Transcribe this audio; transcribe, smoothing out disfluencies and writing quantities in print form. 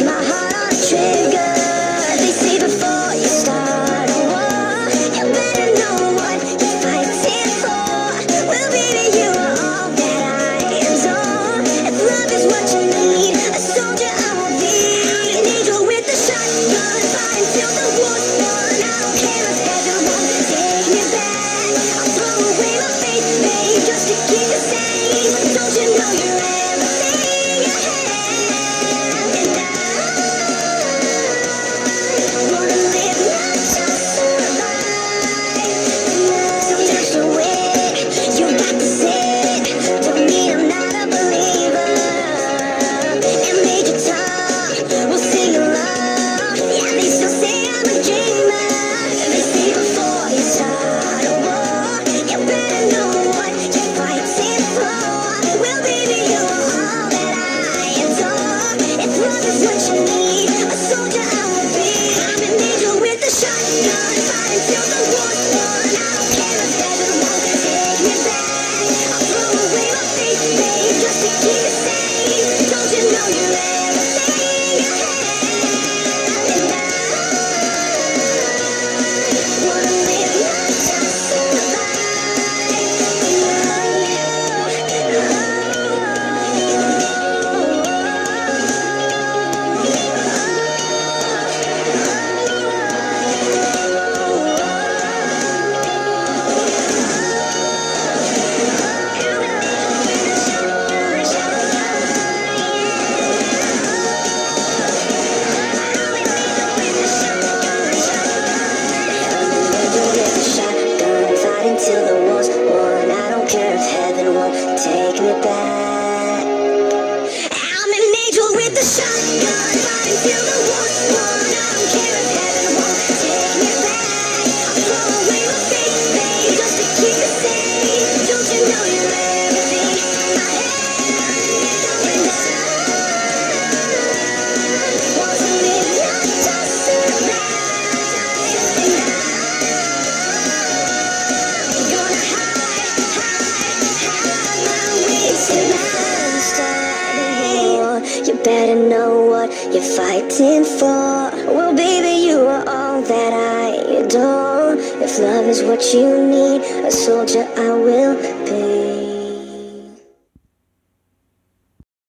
my heart on a trigger. They say before you start a war, you better know what you're fighting for. Well, baby, you are all that I adore. If love is what you need, a soldier I will be. An angel with a shotgun, fight until the war's won. I don't care if heaven won't take me back. I'll throw away my faith, babe, just to keep it safe. Don't you know you're everything I have? And I wanna live, not just survive. So just away, you got to say, don't mean I'm not a believer. And Major Tom will sing along. Yeah, they still say I'm a dreamer. They say before you start a war, you better know what you're fighting for. Well, baby, you are all that I adore. If love is what you need, a soldier I will be. I'm an angel with a shotgun, fight until the war's won. I don't care if heaven won't take me back. I'll throw away my faith, babe, just to keep it safe. Don't you know you're everything I have? And I wanna live, not just survive. Until the war's won, I don't care if heaven won't take me back. I'm an angel with a shotgun, fight until the war's won. I don't care if heaven won't take me back. I'll throw away my faith, babe, just to keep it safe. Don't you know you're everything I have? And I want to live, not just survive. And gonna hide my wings till I'm starting war. You better know what you're fighting for. Well, baby, you are all that I adore. If love is what you need, a soldier I will be.